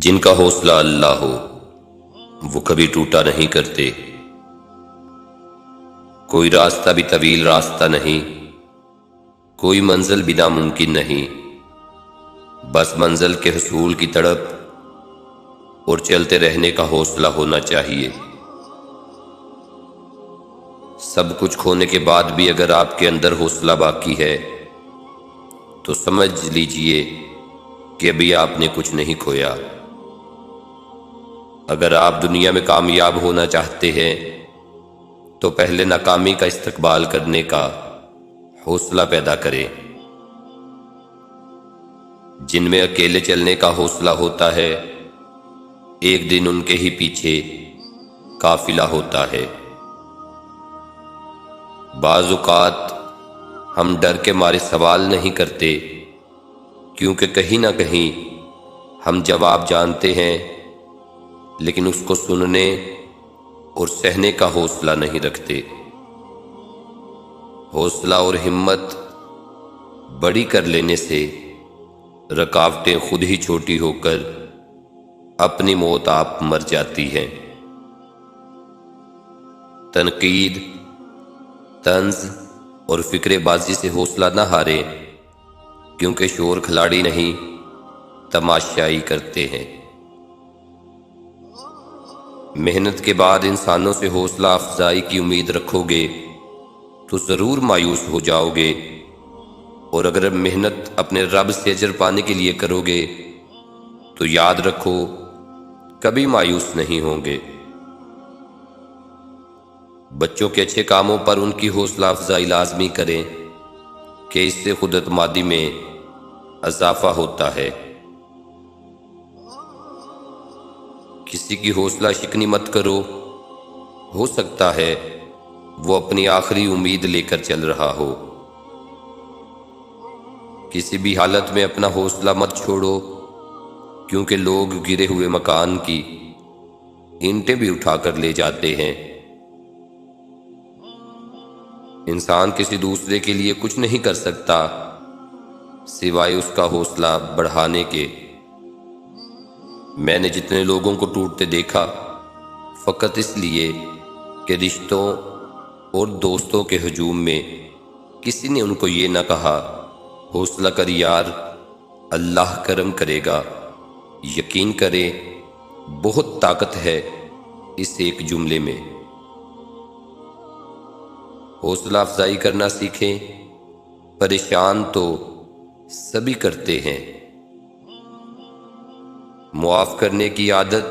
جن کا حوصلہ اللہ ہو وہ کبھی ٹوٹا نہیں کرتے۔ کوئی راستہ بھی طویل راستہ نہیں، کوئی منزل بھی ناممکن نہیں، بس منزل کے حصول کی تڑپ اور چلتے رہنے کا حوصلہ ہونا چاہیے۔ سب کچھ کھونے کے بعد بھی اگر آپ کے اندر حوصلہ باقی ہے تو سمجھ لیجئے کہ ابھی آپ نے کچھ نہیں کھویا۔ اگر آپ دنیا میں کامیاب ہونا چاہتے ہیں تو پہلے ناکامی کا استقبال کرنے کا حوصلہ پیدا کریں۔ جن میں اکیلے چلنے کا حوصلہ ہوتا ہے ایک دن ان کے ہی پیچھے قافلہ ہوتا ہے۔ بعض اوقات ہم ڈر کے مارے سوال نہیں کرتے کیونکہ کہیں نہ کہیں ہم جواب جانتے ہیں، لیکن اس کو سننے اور سہنے کا حوصلہ نہیں رکھتے۔ حوصلہ اور ہمت بڑی کر لینے سے رکاوٹیں خود ہی چھوٹی ہو کر اپنی موت آپ مر جاتی ہیں۔ تنقید، طنز اور فکر بازی سے حوصلہ نہ ہاریں، کیونکہ شور کھلاڑی نہیں تماشائی کرتے ہیں۔ محنت کے بعد انسانوں سے حوصلہ افزائی کی امید رکھو گے تو ضرور مایوس ہو جاؤ گے، اور اگر محنت اپنے رب سے اجر پانے کے لیے کرو گے تو یاد رکھو کبھی مایوس نہیں ہوں گے۔ بچوں کے اچھے کاموں پر ان کی حوصلہ افزائی لازمی کریں کہ اس سے خود اعتمادی میں اضافہ ہوتا ہے۔ کسی کی حوصلہ شکنی مت کرو، ہو سکتا ہے وہ اپنی آخری امید لے کر چل رہا ہو۔ کسی بھی حالت میں اپنا حوصلہ مت چھوڑو، کیونکہ لوگ گرے ہوئے مکان کی اینٹیں بھی اٹھا کر لے جاتے ہیں۔ انسان کسی دوسرے کے لیے کچھ نہیں کر سکتا سوائے اس کا حوصلہ بڑھانے کے۔ میں نے جتنے لوگوں کو ٹوٹتے دیکھا فقط اس لیے کہ رشتوں اور دوستوں کے ہجوم میں کسی نے ان کو یہ نہ کہا حوصلہ کر یار، اللہ کرم کرے گا۔ یقین کرے بہت طاقت ہے اس ایک جملے میں۔ حوصلہ افزائی کرنا سیکھیں، پریشان تو سبھی کرتے ہیں۔ معاف کرنے کی عادت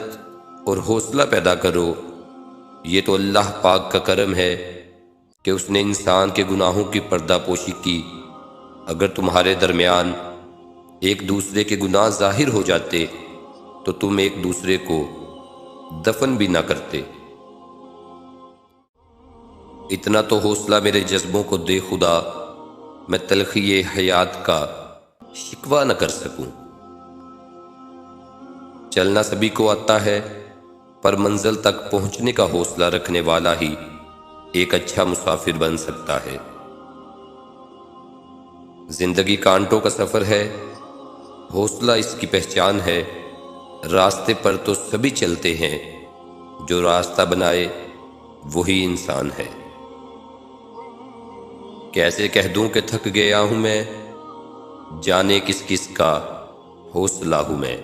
اور حوصلہ پیدا کرو، یہ تو اللہ پاک کا کرم ہے کہ اس نے انسان کے گناہوں کی پردہ پوشی کی۔ اگر تمہارے درمیان ایک دوسرے کے گناہ ظاہر ہو جاتے تو تم ایک دوسرے کو دفن بھی نہ کرتے۔ اتنا تو حوصلہ میرے جذبوں کو دے خدا، میں تلخی حیات کا شکوہ نہ کر سکوں۔ چلنا سبھی کو آتا ہے، پر منزل تک پہنچنے کا حوصلہ رکھنے والا ہی ایک اچھا مسافر بن سکتا ہے۔ زندگی کانٹوں کا سفر ہے، حوصلہ اس کی پہچان ہے۔ راستے پر تو سبھی چلتے ہیں، جو راستہ بنائے وہی انسان ہے۔ کیسے کہہ دوں کہ تھک گیا ہوں میں، جانے کس کس کا حوصلہ ہوں میں۔